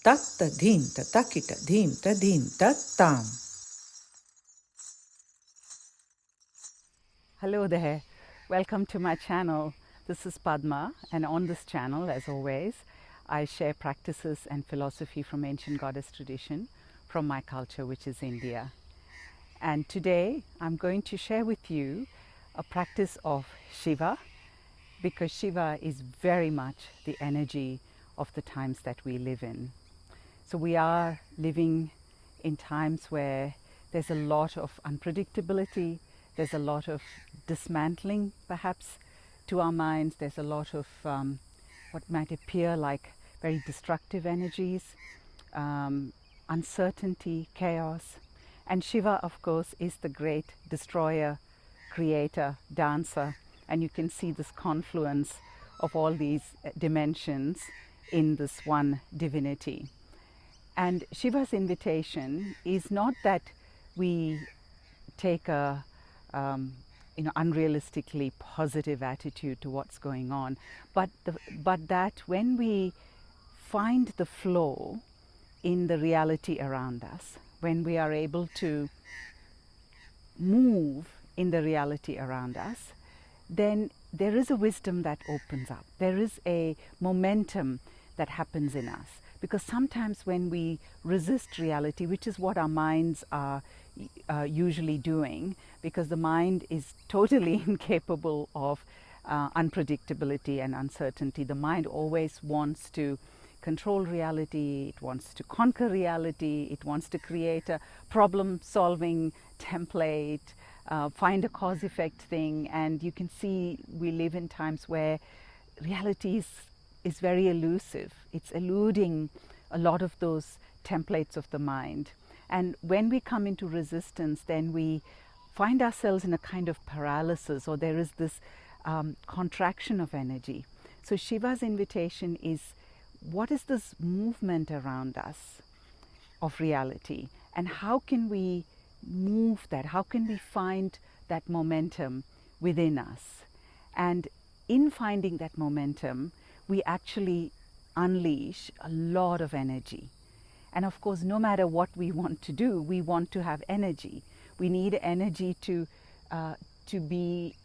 tatta dhim tatakita dhim tadim tattam. Hello there, welcome to my channel. This is Padma, and on this channel, as always, I share practices and philosophy from ancient goddess tradition from my culture, which is India. And today I'm going to share with you a practice of Shiva, because Shiva is very much the energy of the times that we live in. So we are living in times where there's a lot of unpredictability, there's a lot of dismantling perhaps to our minds, there's a lot of what might appear like very destructive energies, uncertainty, chaos. And Shiva, of course, is the great destroyer, creator, dancer, and you can see this confluence of all these dimensions in this one divinity. And Shiva's invitation is not that we take a unrealistically positive attitude to what's going on, but that when we find the flow in the reality around us, when we are able to move in the reality around us, then there is a wisdom that opens up. There is a momentum that happens in us. Because sometimes when we resist reality, which is what our minds are usually doing, because the mind is totally incapable of unpredictability and uncertainty. The mind always wants to control reality, it wants to conquer reality, it wants to create a problem-solving template, find a cause-effect thing, and you can see we live in times where reality is very elusive. It's eluding a lot of those templates of the mind. And when we come into resistance, then we find ourselves in a kind of paralysis, or there is this contraction of energy. So Shiva's invitation is, what is this movement around us of reality? And how can we move that? How can we find that momentum within us? And in finding that momentum, we actually unleash a lot of energy. And of course, no matter what we want to do, we want to have energy. We need energy to be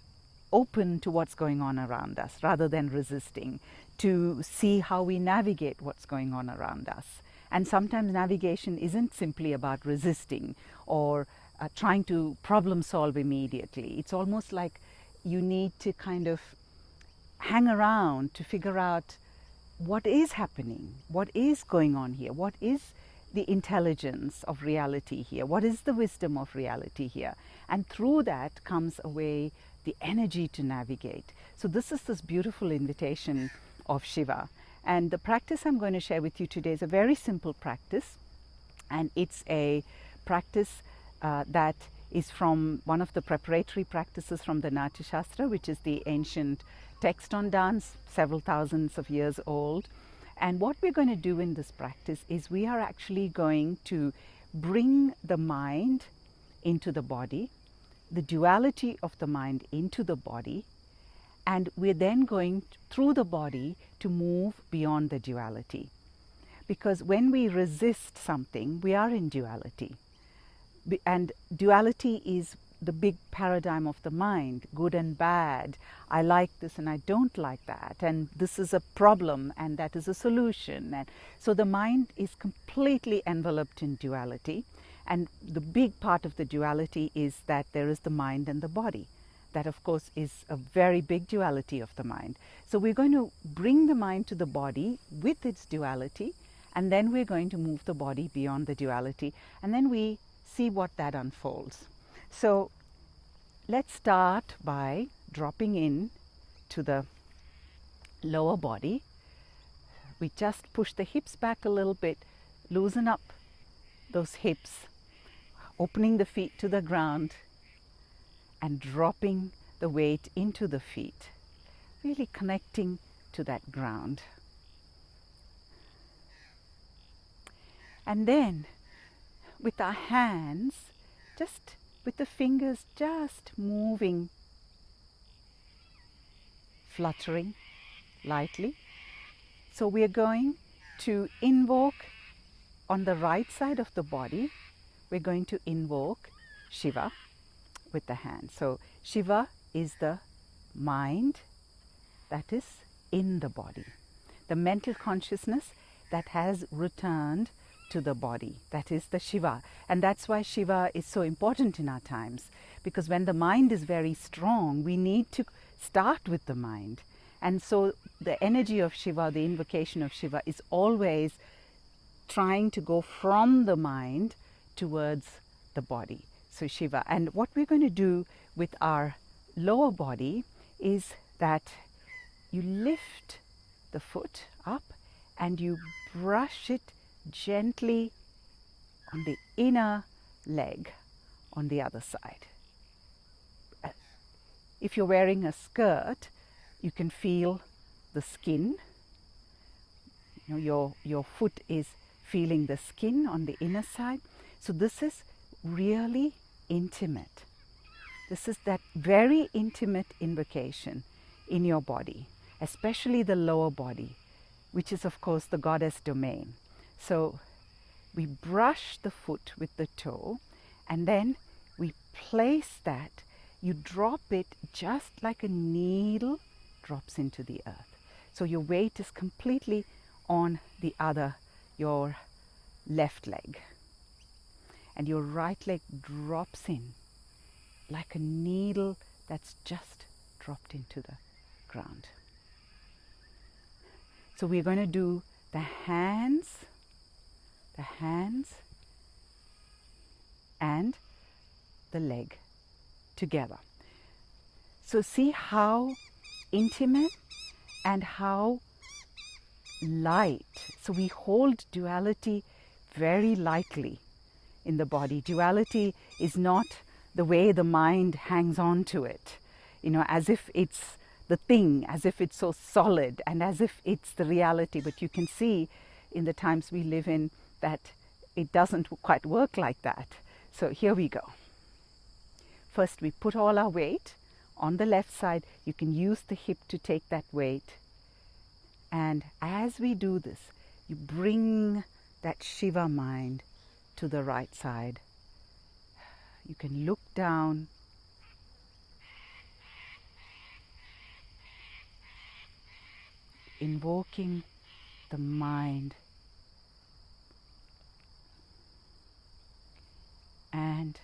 open to what's going on around us rather than resisting, to see how we navigate what's going on around us. And sometimes navigation isn't simply about resisting or trying to problem solve immediately. It's almost like you need to kind of hang around to figure out what is happening, what is going on here, what is the intelligence of reality here, what is the wisdom of reality here. And through that comes away the energy to navigate. So this is this beautiful invitation of Shiva. And the practice I'm going to share with you today is a very simple practice, and it's a practice that is from one of the preparatory practices from the Natya Shastra, which is the ancient text on dance, several thousands of years old. And what we're going to do in this practice is we are actually going to bring the mind into the body, the duality of the mind into the body, and we're then going through the body to move beyond the duality. Because when we resist something, we are in duality. And duality is the big paradigm of the mind, good and bad. I like this and I don't like that, and this is a problem and that is a solution. And so the mind is completely enveloped in duality, and the big part of the duality is that there is the mind and the body. That, of course, is a very big duality of the mind. So we're going to bring the mind to the body with its duality, and then we're going to move the body beyond the duality, and then we see what that unfolds. So let's start by dropping in to the lower body. We just push the hips back a little bit, loosen up those hips, opening the feet to the ground and dropping the weight into the feet, really connecting to that ground. And then with our hands, just with the fingers just moving, fluttering lightly. So we are going to invoke on the right side of the body, we're going to invoke Shiva with the hand. So Shiva is the mind that is in the body, the mental consciousness that has returned to the body. That is the Shiva. And that's why Shiva is so important in our times, because when the mind is very strong, we need to start with the mind. And so the energy of Shiva, the invocation of Shiva, is always trying to go from the mind towards the body. So Shiva. And what we're going to do with our lower body is that you lift the foot up and you brush it gently on the inner leg on the other side. If you're wearing a skirt, you can feel the skin. You know, your foot is feeling the skin on the inner side. So this is really intimate. This is that very intimate invocation in your body, especially the lower body, which is of course the goddess domain. So we brush the foot with the toe, and then we place that, you drop it just like a needle drops into the earth. So your weight is completely on the other, your left leg. And your right leg drops in like a needle that's just dropped into the ground. So we're going to do the hands and the leg together. So see how intimate and how light. So we hold duality very lightly in the body. Duality is not the way the mind hangs on to it, you know, as if it's the thing, as if it's so solid and as if it's the reality. But you can see in the times we live in that it doesn't quite work like that. So here we go. First we put all our weight on the left side. You can use the hip to take that weight. And as we do this, you bring that Shiva mind to the right side. You can look down. Invoking the mind. And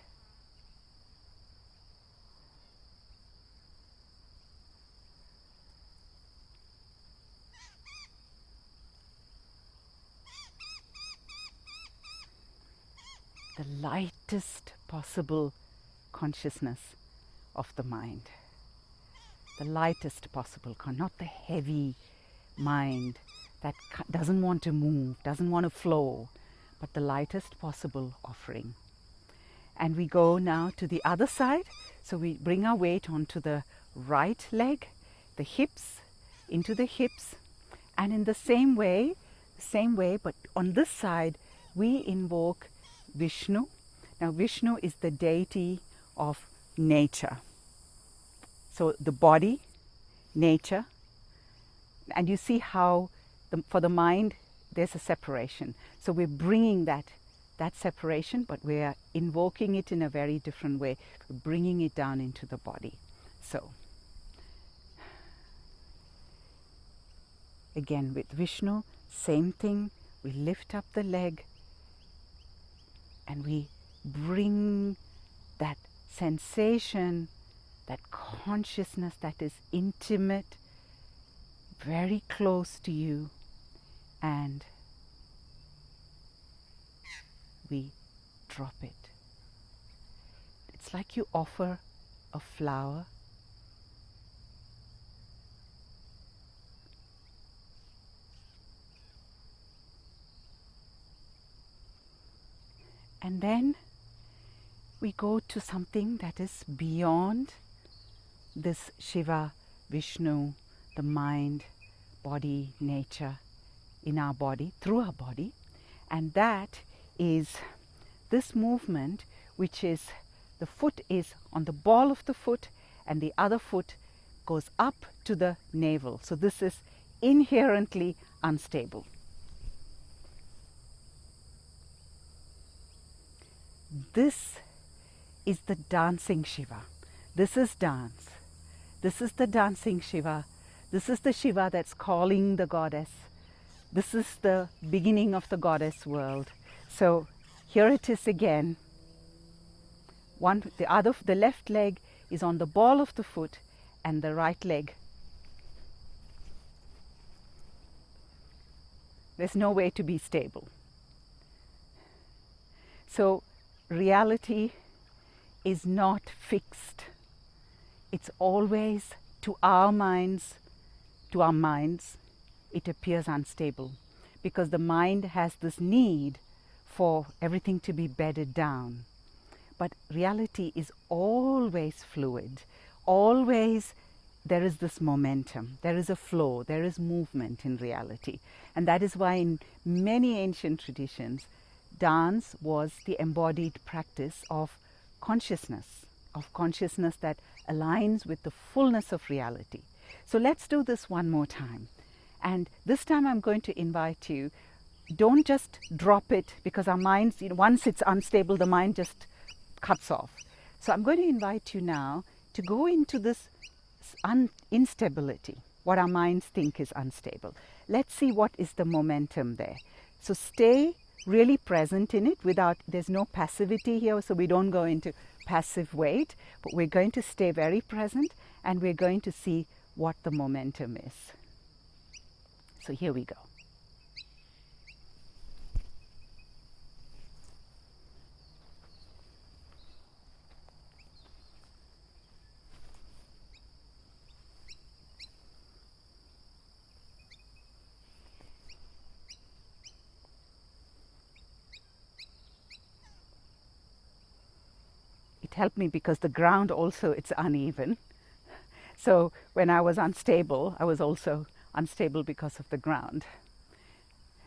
the lightest possible consciousness of the mind. The lightest possible, not the heavy mind that doesn't want to move, doesn't want to flow, but the lightest possible offering. And we go now to the other side. So we bring our weight onto the right leg, the hips, into the hips. And in the same way, but on this side, we invoke Vishnu. Now Vishnu is the deity of nature. So the body, nature, and you see how for the mind there's a separation. So we're bringing that separation, but we're invoking it in a very different way. We're bringing it down into the body. So again with Vishnu, same thing. We lift up the leg and we bring that sensation, that consciousness that is intimate, very close to you, and we drop it. It's like you offer a flower and then we go to something that is beyond this Shiva, Vishnu, the mind, body, nature in our body, through our body, and that is this movement, which is the foot is on the ball of the foot and the other foot goes up to the navel. So this is inherently unstable. this is the dancing Shiva. This is dance. This is the dancing Shiva. This is the Shiva that's calling the goddess. This is the beginning of the goddess world. So here it is again. The left leg is on the ball of the foot, and the right leg. There's no way to be stable. So reality is not fixed. It's always, to our minds, it appears unstable, because the mind has this need for everything to be bedded down. But reality is always fluid. Always there is this momentum, there is a flow, there is movement in reality. And that is why in many ancient traditions, dance was the embodied practice of consciousness that aligns with the fullness of reality. So let's do this one more time. And this time I'm going to invite you, don't just drop it, because our minds, once it's unstable, the mind just cuts off. So I'm going to invite you now to go into this instability, what our minds think is unstable. Let's see what is the momentum there. So stay really present in it there's no passivity here, so we don't go into passive wait, but we're going to stay very present, and we're going to see what the momentum is. So here we go. It helped me because the ground also, it's uneven. So when I was unstable, I was also unstable because of the ground.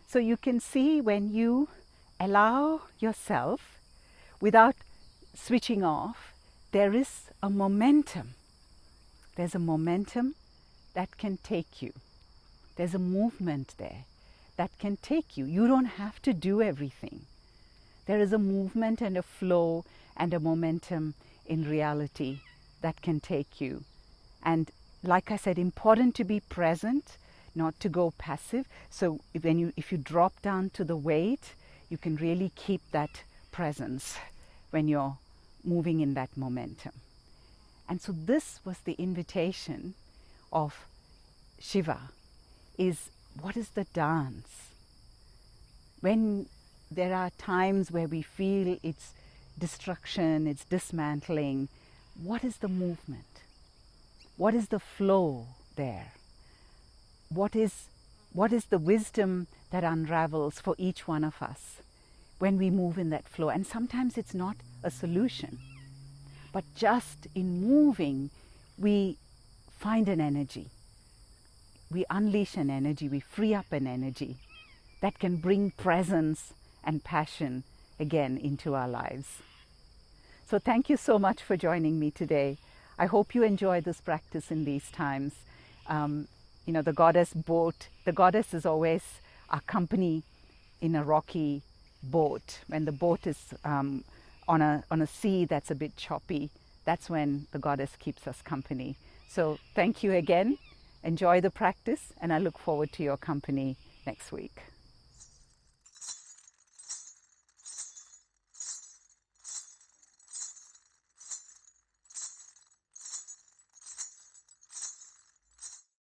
So you can see, when you allow yourself without switching off, there is a momentum. There's a momentum that can take you. There's a movement there that can take you. You don't have to do everything. There is a movement and a flow and a momentum in reality that can take you. And like I said, important to be present, not to go passive. So if you drop down to the weight, you can really keep that presence when you're moving in that momentum. And so this was the invitation of Shiva, is what is the dance? When there are times where we feel it's destruction, it's dismantling, what is the movement? What is the flow there? What is the wisdom that unravels for each one of us when we move in that flow? And sometimes it's not a solution, but just in moving, we find an energy. We unleash an energy, we free up an energy that can bring presence and passion again into our lives. So thank you so much for joining me today. I hope you enjoy this practice in these times. The goddess boat, the goddess is always our company in a rocky boat. When the boat is on a sea that's a bit choppy, that's when the goddess keeps us company. So thank you again. Enjoy the practice, and I look forward to your company next week.